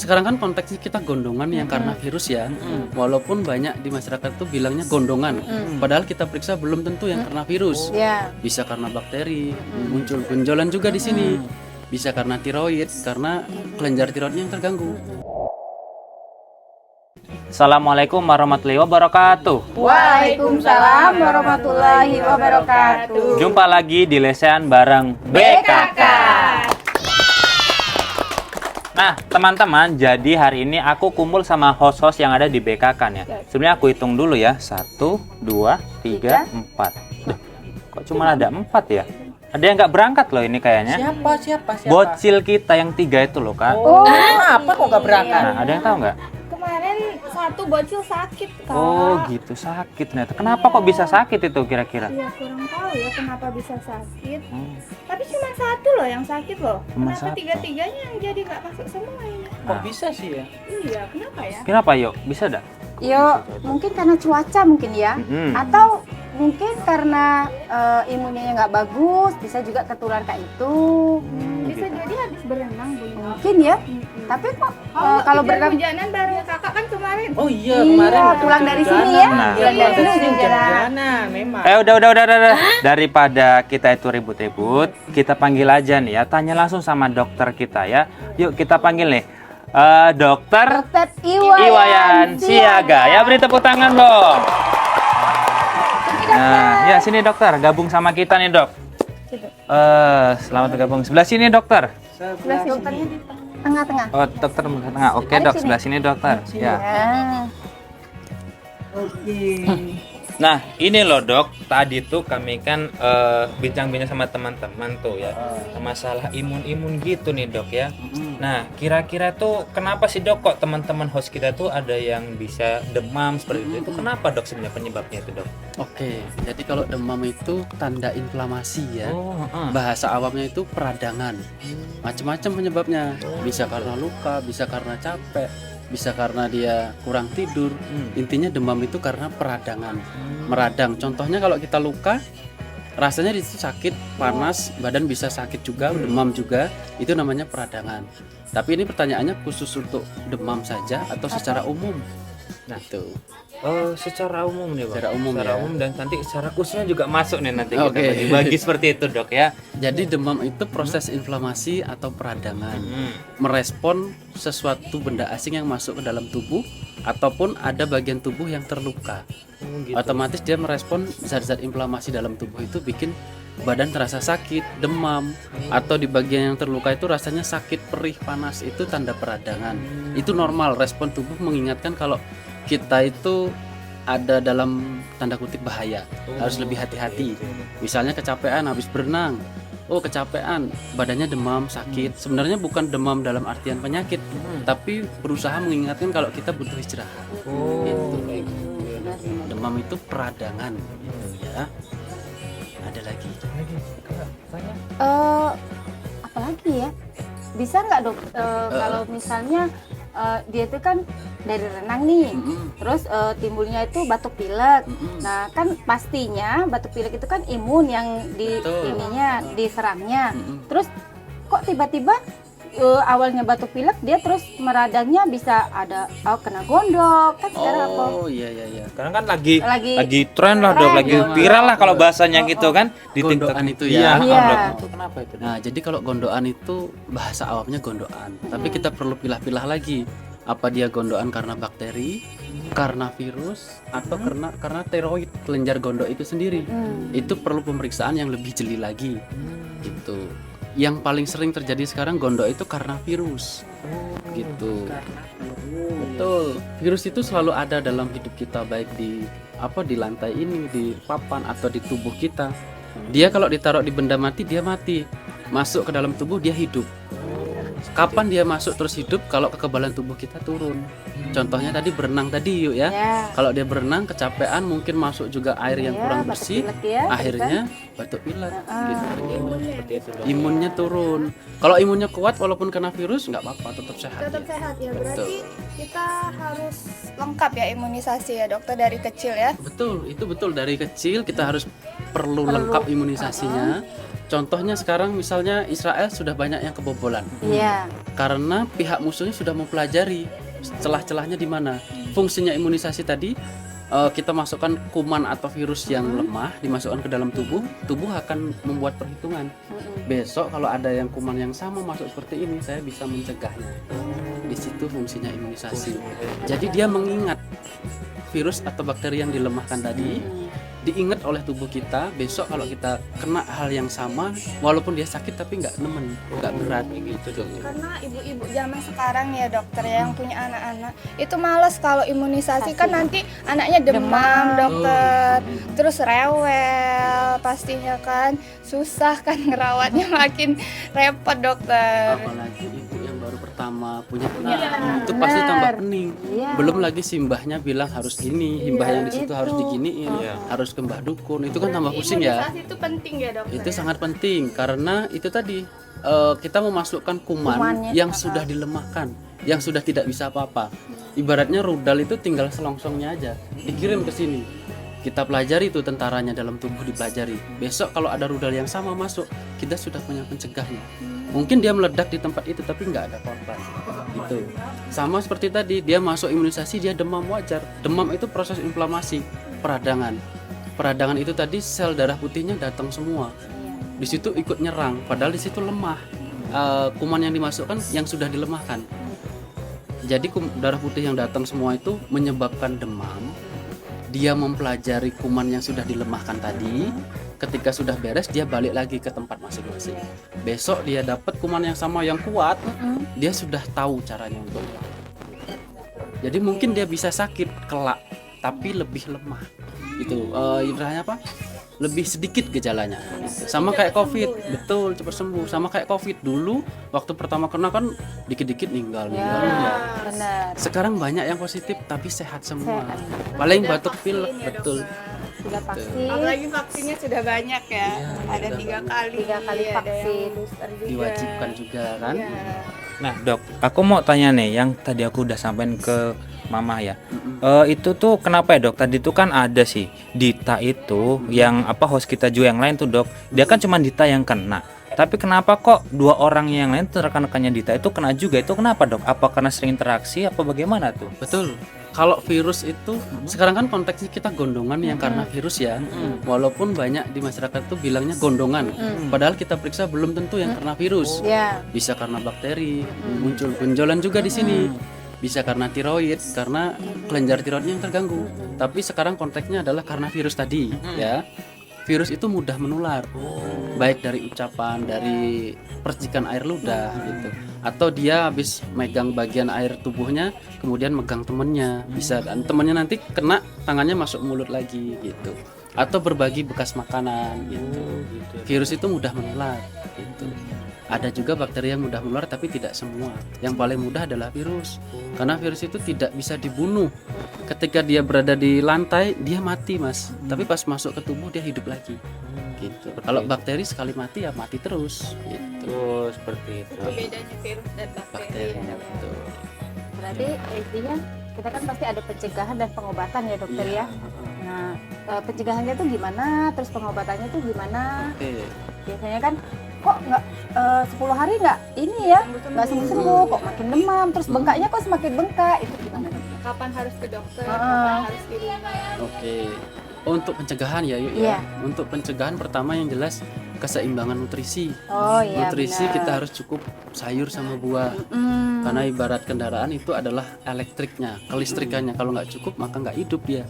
Sekarang kan konteksnya kita gondongan yang karena virus ya. Walaupun banyak di masyarakat tuh bilangnya gondongan. Padahal kita periksa belum tentu yang karena virus. Ya. Bisa karena bakteri, muncul benjolan juga di sini. Bisa karena tiroid, karena kelenjar tiroidnya yang terganggu. Assalamualaikum warahmatullahi wabarakatuh. Waalaikumsalam warahmatullahi wabarakatuh. Jumpa lagi di lesehan bareng BKK. Nah, teman-teman, jadi hari ini aku kumpul sama host-host yang ada di BKK ya. Sebenarnya aku hitung dulu ya. 1, 2, 3, 4. Duh, kok cuma ada 4 ya? Ada yang nggak berangkat loh ini kayaknya. Siapa? Bocil kita yang 3 itu loh, Kak. Oh, kenapa kok nggak berangkat? Nah, ada yang tahu nggak? Kemarin satu bocil sakit, Kak. Oh, gitu, sakit ternyata. Kenapa kok bisa sakit itu kira-kira? Ya kurang tahu ya kenapa bisa sakit. Tapi cuma satu loh yang sakit loh. Cuma Kenapa satu. tiga-tiganya yang jadi nggak masuk semua ini? Kok bisa sih ya? Iya, kenapa ya? Kenapa, yuk? Bisa dah? Yo, mungkin karena cuaca mungkin ya, atau mungkin karena imunnya nggak bagus, bisa juga ketular kayak itu. Bisa jadi habis berenang, Bu. Mungkin ya. Tapi kok kalau berenang, hujanan baru kakak kan kemarin. Oh iya, iya kemarin pulang dari sini ya, Nah. pulang dari sini sering hujan. hujan-hujanan memang. Udah. Daripada kita itu ribut-ribut, kita panggil aja nih ya. Tanya langsung sama dokter kita ya. Yuk kita panggil nih. Dokter Dokter Iwayan Siaga. Ya, beri tepuk tangan dong. Nah, ya sini dokter, gabung sama kita nih, Dok. Selamat bergabung. Sebelah sini, dokter. Sebelah dokternya di tengah-tengah. Oh, dokter di tengah. Oke, Dok, sebelah sini, dokter. Ya. Nah, Nah, ini loh dok, tadi tuh kami kan bincang-bincang sama teman-teman tuh ya, masalah imun-imun gitu nih dok ya. Nah, kira-kira tuh kenapa sih dok kok teman-teman host kita tuh ada yang bisa demam seperti itu? Itu kenapa dok sebenarnya penyebabnya itu dok? Oke, jadi kalau demam itu tanda inflamasi ya. Oh, Bahasa awamnya itu peradangan. Macam-macam penyebabnya. Bisa karena luka, bisa karena capek, bisa karena dia kurang tidur. Intinya demam itu karena peradangan, meradang. Contohnya kalau kita luka, rasanya di situ sakit, panas, badan bisa sakit juga, demam juga. Itu namanya peradangan. Tapi ini pertanyaannya khusus untuk demam saja atau secara umum? Nah, itu. Oh, secara umum nih, Bang. Secara umum ya. umum dan nanti secara khususnya juga masuk nih nanti Oke. kita bagi seperti itu, Dok ya. Jadi demam itu proses inflamasi atau peradangan, merespon sesuatu benda asing yang masuk ke dalam tubuh ataupun ada bagian tubuh yang terluka. Otomatis dia merespon zat-zat inflamasi dalam tubuh itu bikin badan terasa sakit, demam, atau di bagian yang terluka itu rasanya sakit, perih, panas. Itu tanda peradangan. Itu normal, respon tubuh mengingatkan kalau kita itu ada dalam tanda kutip bahaya, harus lebih hati-hati. Misalnya kecapean habis berenang, oh kecapean, badannya demam, sakit. Sebenarnya bukan demam dalam artian penyakit, tapi berusaha mengingatkan kalau kita butuh istirahat. Gitu. Demam itu peradangan, ya. Ada lagi? apalagi ya? Bisa nggak dok? Kalau misalnya dia itu kan dari renang nih, terus timbulnya itu batuk pilek. Nah kan pastinya batuk pilek itu kan imun yang di Betul. ininya diserangnya. Terus kok tiba-tiba awalnya batuk pilek dia terus meradangnya bisa ada kena gondok kan sekarang apa? Oh iya. Sekarang kan lagi Lagi tren lah dok, lagi ya. viral lah kalau bahasanya gitu kan di Gondokan TikTok itu ya. Iya, Iya. Dok. Itu kenapa itu? Dok? Nah, jadi kalau gondokan itu bahasa awamnya gondokan. Tapi kita perlu pilah-pilah lagi. Apa dia gondokan karena bakteri, karena virus, atau karena tiroid, kelenjar gondok itu sendiri. Itu perlu pemeriksaan yang lebih jeli lagi. Gitu. Yang paling sering terjadi sekarang gondok itu karena virus. Gitu. Betul. Virus itu selalu ada dalam hidup kita, baik di lantai ini, di papan atau di tubuh kita. Dia kalau ditaruh di benda mati dia mati. Masuk ke dalam tubuh dia hidup. Kapan dia masuk terus hidup? Kalau kekebalan tubuh kita turun. Contohnya tadi berenang tadi yuk ya. Ya. Kalau dia berenang kecapean mungkin masuk juga air yang Iya, kurang batuk bersih. pilek ya, Akhirnya batuk pilek. Gitu. Seperti itu dok. Imunnya turun. Kalau imunnya kuat walaupun kena virus nggak apa-apa, tetap sehat. Tetap dia. sehat ya, Betul. berarti kita harus lengkap ya imunisasi ya dokter dari kecil ya. Betul, itu betul dari kecil kita harus perlu lengkap imunisasinya. Contohnya sekarang misalnya Israel sudah banyak yang kebobolan Iya. karena pihak musuhnya sudah mempelajari celah-celahnya di mana. Fungsinya imunisasi tadi, kita masukkan kuman atau virus yang lemah dimasukkan ke dalam tubuh, tubuh akan membuat perhitungan. Besok kalau ada yang kuman yang sama masuk seperti ini, saya bisa mencegahnya. Di situ fungsinya imunisasi. Jadi dia mengingat virus atau bakteri yang dilemahkan tadi, diingat oleh tubuh kita. Besok kalau kita kena hal yang sama, walaupun dia sakit tapi nggak nemen, nggak berat gitu. Karena ibu-ibu zaman sekarang ya dokter ya, yang punya anak-anak itu males kalau imunisasi kan nanti anaknya demam dokter, terus rewel pastinya kan, susah kan ngerawatnya, makin repot dokter. Apalagi ibu yang baru pertama punya anak, itu pasti tambah pening. Iya. Belum lagi simbahnya bilang harus gini, himbah yang di situ harus diginiin, harus ke mbah dukun, itu kan tambah pusing ya. Imunisasi itu penting ya dokter. Itu sangat penting karena itu tadi kita memasukkan kuman Kumannya, yang sudah dilemahkan, yang sudah tidak bisa apa-apa. Ibaratnya rudal itu tinggal selongsongnya aja, dikirim ke sini. Kita pelajari itu tentaranya dalam tubuh dipelajari. Besok kalau ada rudal yang sama masuk, kita sudah punya pencegahnya. Mungkin dia meledak di tempat itu tapi nggak ada korban. Itu sama seperti tadi, dia masuk imunisasi, dia demam wajar. Demam itu proses inflamasi, peradangan. Peradangan itu tadi sel darah putihnya datang semua. Di situ ikut nyerang, padahal di situ lemah. Kuman yang dimasukkan yang sudah dilemahkan. Jadi darah putih yang datang semua itu menyebabkan demam. Dia mempelajari kuman yang sudah dilemahkan tadi. Ketika sudah beres, dia balik lagi ke tempat masing-masing. Besok dia dapat kuman yang sama yang kuat, dia sudah tahu caranya untuk melawan. Jadi mungkin dia bisa sakit kelak, tapi lebih lemah. Itu ibaratnya apa? Lebih sedikit gejalanya. Sama kayak COVID, betul, cepat sembuh. Sama kayak COVID dulu, waktu pertama kena kan dikit-dikit meninggal. Benar. Sekarang banyak yang positif tapi sehat semua. Paling batuk pilek, betul. Sudah vaksin. Apalagi vaksinnya sudah banyak ya, ada 3 kali. 3 kali ada vaksin. yang booster juga. Diwajibkan juga kan. Nah dok, aku mau tanya nih, yang tadi aku udah sampein ke mama ya. Itu tuh kenapa ya dok? Tadi tuh kan ada sih Dita itu yang apa host kita juga yang lain tuh dok. Dia kan cuma Dita yang kena. Tapi kenapa kok 2 orang yang lain tuh rekan-rekannya Dita itu kena juga? Itu kenapa dok? Apa karena sering interaksi? Apa bagaimana tuh? Betul. Kalau virus itu sekarang kan konteksnya kita gondongan yang karena virus ya. Walaupun banyak di masyarakat tuh bilangnya gondongan. Padahal kita periksa belum tentu yang karena virus. Ya. Bisa karena bakteri, muncul benjolan juga di sini. Bisa karena tiroid, karena kelenjar tiroidnya yang terganggu. Tapi sekarang konteksnya adalah karena virus tadi, ya. Virus itu mudah menular, baik dari ucapan, dari percikan air ludah, gitu. Atau dia habis megang bagian air tubuhnya, kemudian megang temennya, bisa dan temennya nanti kena tangannya masuk mulut lagi, gitu. Atau berbagi bekas makanan, gitu. Virus itu mudah menular, gitu. Ada juga bakteri yang mudah menular tapi tidak semua. Yang paling mudah adalah virus. Karena virus itu tidak bisa dibunuh. Ketika dia berada di lantai, dia mati, Mas. Tapi pas masuk ke tubuh dia hidup lagi. Gitu. Kalau bakteri sekali mati ya mati terus, gitu. Tuh seperti itu. Itu bedanya virus dan bakteri. Bakteri, betul. Berarti intinya kita kan pasti ada pencegahan dan pengobatan ya dokter ya. Nah, pencegahannya itu gimana? Terus pengobatannya itu gimana? Oke. Biasanya kan kok nggak 10 hari nggak ini ya nggak sembuh-sembuh, kok makin demam, terus bengkaknya kok semakin bengkak, itu gimana dokter? Kapan harus ke dokter? Kapan harus di rumah? Oke. Untuk pencegahan ya, yuk Iya. ya. Untuk pencegahan pertama yang jelas keseimbangan nutrisi. Oh iya. Nutrisi benar. kita harus cukup sayur sama buah. Karena ibarat kendaraan itu adalah elektriknya, kelistrikannya. Kalau nggak cukup maka nggak hidup dia.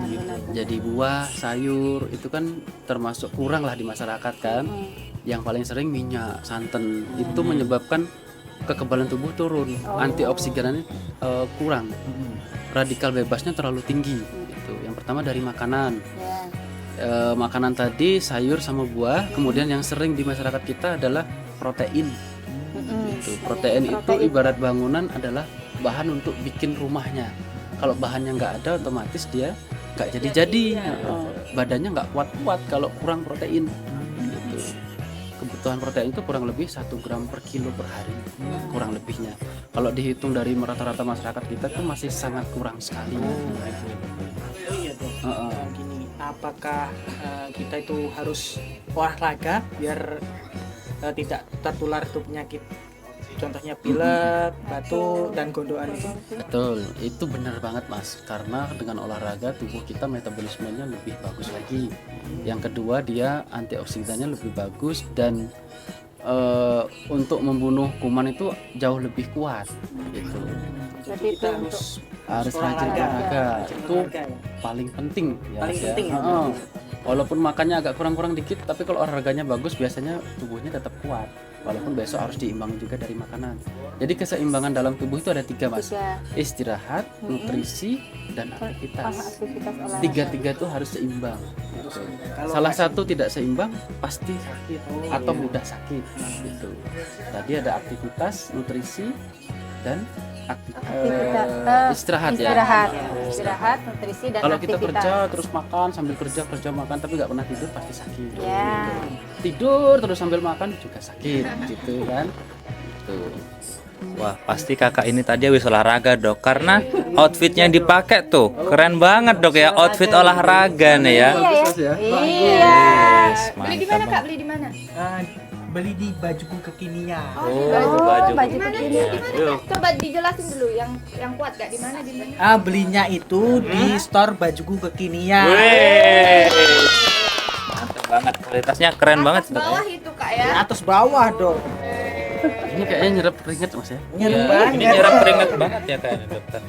Gitu. Jadi buah, sayur itu kan termasuk kurang lah di masyarakat kan. Yang paling sering minyak, santan itu menyebabkan kekebalan tubuh turun, antioksidannya kurang, radikal bebasnya terlalu tinggi. Gitu. Yang pertama dari makanan. Ya. Makanan tadi sayur sama buah. Kemudian yang sering di masyarakat kita adalah protein. Gitu. Protein itu ibarat bangunan adalah bahan untuk bikin rumahnya. Kalau bahannya nggak ada, otomatis dia nggak jadi-jadi. Badannya nggak kuat-kuat kalau kurang protein. Gitu. Kebutuhan protein itu kurang lebih 1 gram per kilo per hari, kurang lebihnya. Kalau dihitung dari rata-rata masyarakat kita itu masih sangat kurang sekali. Oh iya dok. Gini, apakah kita itu harus olahraga biar tidak tertular itu penyakit, contohnya pilek, batuk, dan gondokan itu? Betul, itu benar banget Mas. Karena dengan olahraga tubuh kita metabolismenya lebih bagus lagi. Yang kedua dia antioksidannya lebih bagus dan untuk membunuh kuman itu jauh lebih kuat. Gitu. Jadi itu Kita untuk Harus rajin olahraga. Itu olahraga ya. paling penting ya. Paling Mas, penting ya. Heeh. Walaupun makannya agak kurang-kurang dikit, tapi kalau olahraganya bagus biasanya tubuhnya tetap kuat. Walaupun besok harus diimbangi juga dari makanan. Jadi keseimbangan dalam tubuh itu ada 3 Mas. 3 Istirahat, nutrisi, dan sama aktivitas. aktivitas olahraga. Tiga-tiga itu harus seimbang. Kalau Salah satu tidak seimbang pasti sakit atau mudah sakit. Gitu. Tadi ada aktivitas, nutrisi, dan istirahat ya. Istirahat, nutrisi dan Kalau kita aktivitas. kerja terus makan sambil kerja makan tapi nggak pernah tidur pasti sakit. Ya. Tidur terus sambil makan juga sakit gitu kan. Tuh. Wah, pasti kakak ini tadi habis olahraga dok, karena outfitnya yang dipakai tuh keren banget dok ya, outfit olahraga nih ya. Bagus, Mas, ya. Iya. Beli di mana Kak? Beli di mana? Beli di Bajuku Kekinian. Oh, baju baju Di mana? begini. Di mana? Kak? Coba dijelasin dulu yang kuat gak? Di mana? Di mana? Belinya itu di store Bajuku Kekinian. Wih, mantap banget, kualitasnya keren banget dok ya. Bawah itu Kak ya. Atas bawah dong. Ini kayaknya nyerap keringet Mas ya. Nyerap Iya. banget. Ini nyerap keringet banget ya kayaknya dokter.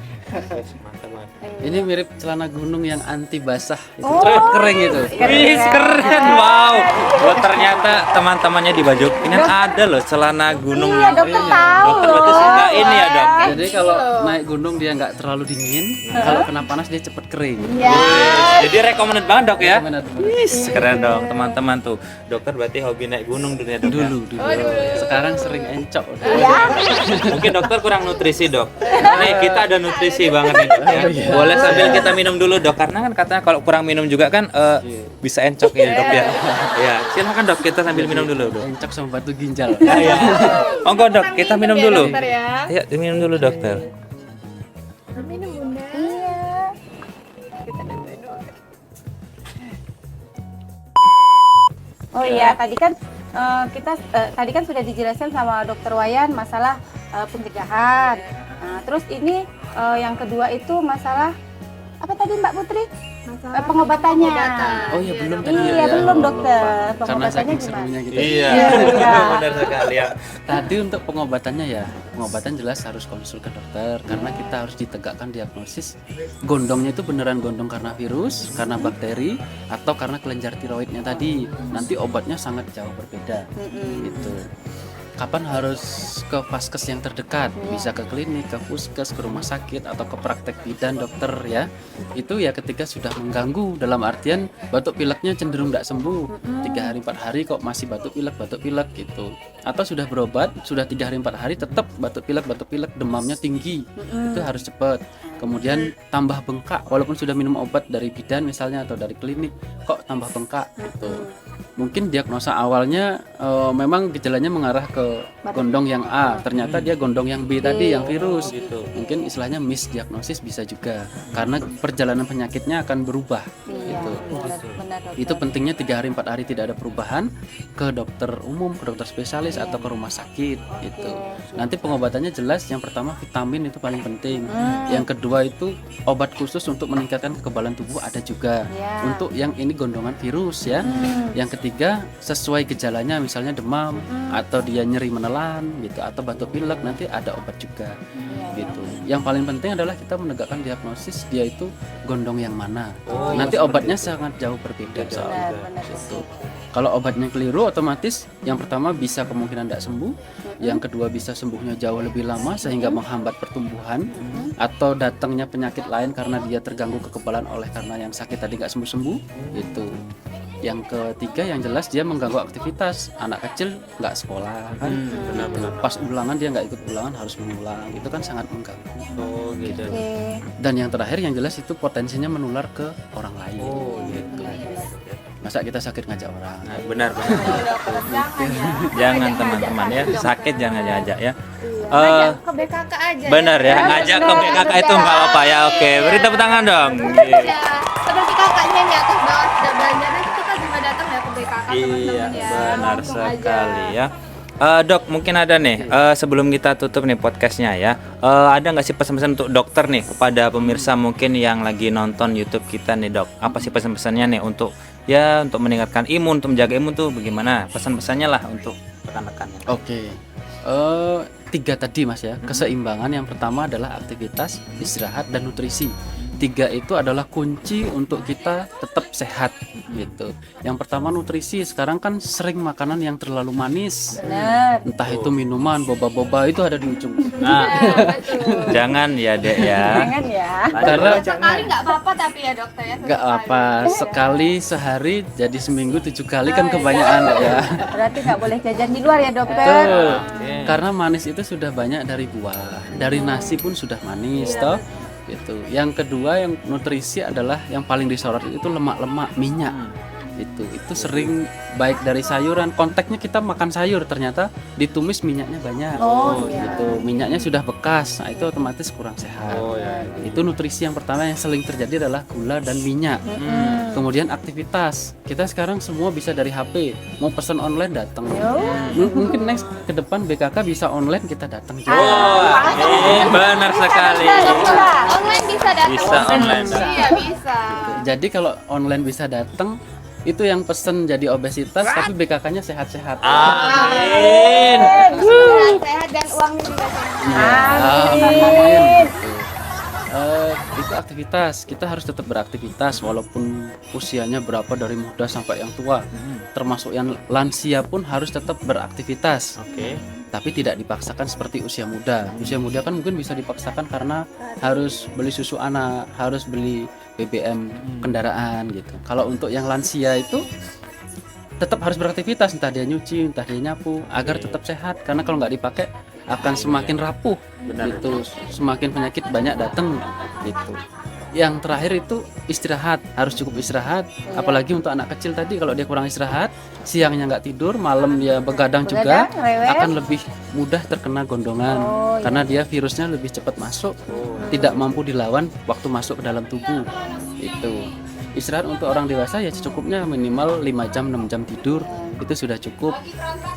Wih, mantap banget. Ini mirip celana gunung yang anti basah itu. Oh. Kering itu. Wih, keren, wow. Wah, ternyata teman-temannya di baju ini ada loh celana gunung Iya, yang dokter tahu dokter berarti loh. suka ini ya dok. Jadi kalau naik gunung dia nggak terlalu dingin, kalau kena panas dia cepet kering. Ya. Jadi recommended banget dok ya. Gimana, teman? Keren dong teman-teman tuh. Dokter berarti hobi naik gunung dulu ya dok. ya? Dulu. Sekarang sering encok. Ya. Mungkin dokter kurang nutrisi dok. Nih kita ada nutrisi banget nih dok ya. Boleh sambil kita minum dulu dok, karena kan katanya kalau kurang minum juga kan bisa encok ya dok ya. Ya silakan dok, kita sambil minum dulu dok. Encok sama batu ginjal. Ya. Monggo dok, kita minum ya, dulu. Dokter ya. Ayo minum dulu dokter. Minum Bunda. Iya. Oh iya, tadi kan tadi kan sudah dijelaskan sama Dokter Wayan masalah pencegahan. Nah, terus ini yang kedua itu masalah apa tadi Mbak Putri? Pengobatannya. Oh iya belum tadi Iya, ya. belum Oh, dokter. Karena Pengobatannya saking gimana? serunya gitu. Iya, Iya. benar sekali ya. Tadi untuk pengobatannya ya, pengobatan jelas harus konsul ke dokter karena kita harus ditegakkan diagnosis gondongnya itu beneran gondong karena virus, karena bakteri, atau karena kelenjar tiroidnya tadi. Nanti obatnya sangat jauh berbeda. Gitu. Kapan harus ke vaskes yang terdekat? Bisa ke klinik, ke puskes, ke rumah sakit, atau ke praktek bidan dokter ya. Itu ya ketika sudah mengganggu, dalam artian batuk pileknya cenderung tidak sembuh, 3 hari 4 hari kok masih batuk pilek gitu. Atau sudah berobat, sudah 3 hari 4 hari tetap batuk pilek, demamnya tinggi, itu harus cepat. Kemudian tambah bengkak, walaupun sudah minum obat dari bidan misalnya atau dari klinik, kok tambah bengkak gitu. Mungkin diagnosa awalnya memang gejalanya mengarah ke gondong yang A, ternyata dia gondong yang B tadi yang virus. Mungkin istilahnya misdiagnosis bisa juga, karena perjalanan penyakitnya akan berubah. Iya, Gitu. benar dokter. Itu pentingnya 3 hari 4 hari tidak ada perubahan, ke dokter umum, ke dokter spesialis atau ke rumah sakit gitu. Nanti pengobatannya jelas, yang pertama vitamin itu paling penting. Yang kedua itu obat khusus untuk meningkatkan kekebalan tubuh ada juga. Ya. Untuk yang ini gondongan virus ya. Yang ketiga sesuai gejalanya, misalnya demam atau dia nyeri menelan gitu atau batuk pilek, nanti ada obat juga. Gitu. Yang paling penting adalah kita menegakkan diagnosis dia itu gondong yang mana. Nanti obatnya sangat jauh berbeda soalnya. Benar. Gitu. Kalau obatnya keliru, otomatis yang pertama bisa kemungkinan tidak sembuh, yang kedua bisa sembuhnya jauh lebih lama sehingga menghambat pertumbuhan, atau datangnya penyakit lain karena dia terganggu kekebalan oleh karena yang sakit tadi nggak sembuh-sembuh. Gitu. Yang ketiga yang jelas dia mengganggu aktivitas, anak kecil nggak sekolah kan, benar-benar pas ulangan dia nggak ikut ulangan harus mengulang, itu kan sangat mengganggu. Oh gitu. Oke. Dan yang terakhir yang jelas itu potensinya menular ke orang lain. Gitu. Masa kita sakit ngajak orang? Nah, benar. Jangan teman-teman ya, sakit jangan ngajak ya. Ke BKK aja. Benar ya, ngajak ke BKK itu nggak apa ya. Oke, beri tepuk tangan dong. Ya, seperti kakaknya yang di atas bawah Iya, teman-teman ya. benar Langsung sekali aja. ya. Dok, mungkin ada nih sebelum kita tutup nih podcastnya ya, ada nggak sih pesan-pesan untuk dokter nih kepada pemirsa mungkin yang lagi nonton YouTube kita nih dok? Apa sih pesan-pesannya nih untuk meningkatkan imun, untuk menjaga imun tuh bagaimana? Pesan-pesannya lah untuk rekan-rekannya. Oke. 3 tadi Mas ya. Keseimbangan yang pertama adalah aktivitas, istirahat dan nutrisi. 3 itu adalah kunci untuk kita tetap sehat gitu. Yang pertama nutrisi. Sekarang kan sering makanan yang terlalu manis. Benar. Entah itu minuman, boba-boba itu ada di ujung. Nah, jangan ya dek ya. Jangan ya. Karena Sekali nggak apa-apa tapi ya dokter ya. nggak apa, sekali sehari jadi seminggu 7 kali kan kebanyakan ya. Berarti nggak boleh jajan di luar ya dokter. Betul. Karena manis itu sudah banyak dari buah, dari nasi pun sudah manis toh. Gitu. Yang kedua yang nutrisi adalah yang paling disorot itu lemak-lemak, minyak. Itu sering baik dari sayuran, konteksnya kita makan sayur ternyata ditumis minyaknya banyak. Oh, iya. Gitu. Minyaknya sudah bekas. Nah, itu otomatis kurang sehat. Oh ya. Itu nutrisi yang pertama yang sering terjadi adalah gula dan minyak. Kemudian aktivitas. Kita sekarang semua bisa dari HP. Mau pesan online datang. Mungkin next ke depan BKK bisa online kita datang juga. Benar sekali. Online bisa datang. Bisa online. Iya bisa. Jadi kalau online bisa datang, itu yang pesen jadi obesitas tapi BKK-nya sehat-sehat. Amin. Sehat dan uangnya juga sehat. Amin. Itu aktivitas. Kita harus tetap beraktivitas walaupun usianya berapa dari muda sampai yang tua. Termasuk yang lansia pun harus tetap beraktivitas. Oke. Tapi tidak dipaksakan seperti usia muda. Usia muda kan mungkin bisa dipaksakan karena harus beli susu anak, harus beli BBM kendaraan gitu. Kalau untuk yang lansia itu tetap harus beraktivitas, entah dia nyuci, entah dia nyapu, agar tetap sehat. Karena kalau nggak dipakai akan semakin rapuh, gitu. Semakin penyakit banyak datang, gitu. Yang terakhir itu istirahat, harus cukup istirahat. Apalagi untuk anak kecil tadi, kalau dia kurang istirahat, siangnya nggak tidur, malam dia begadang juga, rewel. akan lebih mudah terkena gondongan. Karena dia virusnya lebih cepat masuk, tidak mampu dilawan waktu masuk ke dalam tubuh. Itu. Istirahat untuk orang dewasa ya secukupnya minimal 5 jam 6 jam tidur itu sudah cukup.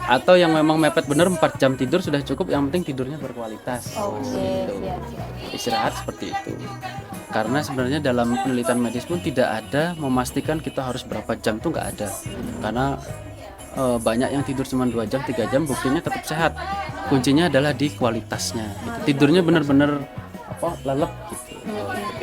Atau yang memang mepet bener 4 jam tidur sudah cukup, yang penting tidurnya berkualitas. Gitu. Istirahat seperti itu. Karena sebenarnya dalam penelitian medis pun tidak ada memastikan kita harus berapa jam, tuh nggak ada. Karena banyak yang tidur cuma 2 jam 3 jam buktinya tetap sehat. Kuncinya adalah di kualitasnya gitu. Tidurnya benar-benar lelep gitu.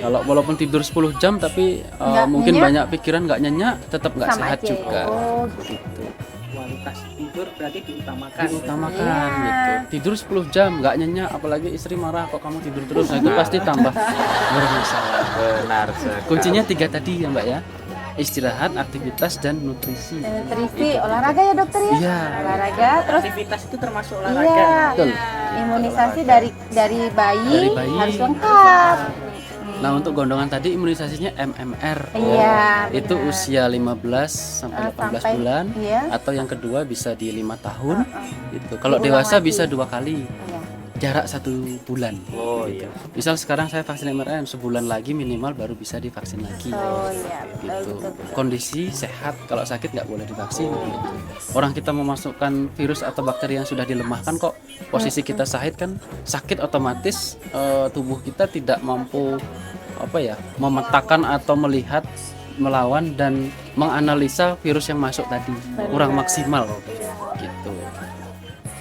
Kalau walaupun tidur 10 jam tapi mungkin nyenyak. banyak pikiran nggak nyenyak, tetap nggak Sama sehat aja. juga. Oh, Gitu. Kualitas tidur berarti diutamakan. Diutamakan gitu. Tidur 10 jam nggak nyenyak, apalagi istri marah kok kamu tidur terus, nah itu pasti tambah bermasalah. Benar sekali. Kuncinya 3 tadi ya Mbak ya. Istirahat, aktivitas dan nutrisi. nutrisi, olahraga ya dokter ya? Iya. Olahraga, terus Aktivitas itu termasuk olahraga. iya, Betul. imunisasi dari bayi, Dari bayi. harus lengkap. Nah, untuk gondongan tadi imunisasinya MMR. Iya, Itu usia 15 sampai 18 sampai- bulan, iya. atau yang kedua bisa di 5 tahun. Gitu. Kalau Diulang dewasa lagi. bisa 2 kali. Iya. Jarak 1 bulan. Oh iya. Misal sekarang saya vaksin MMR, sebulan lagi minimal baru bisa divaksin lagi. Oh iya, betul, Gitu. betul, betul. Kondisi sehat, kalau sakit nggak boleh divaksin. Gitu. Orang kita memasukkan virus atau bakteri yang sudah dilemahkan kok, posisi kita sakit otomatis tubuh kita tidak mampu memetakan atau melihat, melawan dan menganalisa virus yang masuk tadi, kurang maksimal gitu.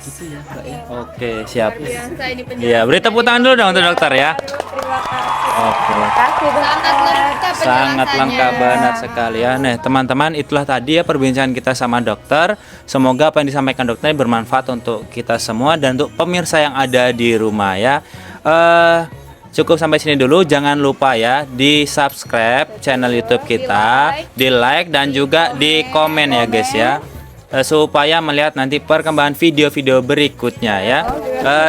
Gitu ya Mbak ya. Oke, siap. Biasa ini penjelasan. Iya, beri tepuk tangan dulu dong untuk dokter ya. Oke. Terima kasih Sangat dokter. lengkap Sangat penjelasannya. lengkap, benar sekali ya. Nah, teman-teman, itulah tadi ya perbincangan kita sama dokter. Semoga apa yang disampaikan dokter ini bermanfaat untuk kita semua dan untuk pemirsa yang ada di rumah ya. Cukup sampai sini dulu. Jangan lupa ya di subscribe channel YouTube kita, di like dan juga di komen ya guys ya. Supaya melihat nanti perkembangan video-video berikutnya ya.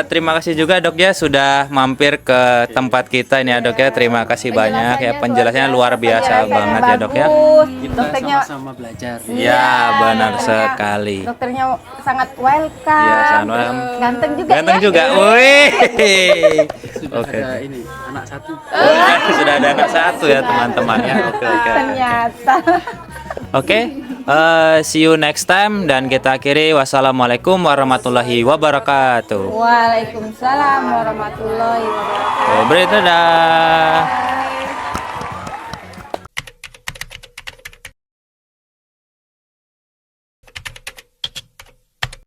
Terima kasih juga dok ya sudah mampir ke tempat kita ini ya dok ya. Terima kasih banyak ya, penjelasannya luar biasa banget ya dok ya. Kita Dokternya sama-sama belajar. Ya benar sekali. dokternya sangat welcome. Ya, sangat Ganteng juga ganteng ya. juga. Wih. Sudah Oke. ada ini anak 1. Sudah ada anak 1 ya teman-teman ya. Oke. Ternyata. Oke. See you next time dan kita akhiri wassalamualaikum warahmatullahi wabarakatuh. Waalaikumsalam warahmatullahi wabarakatuh. Dadah.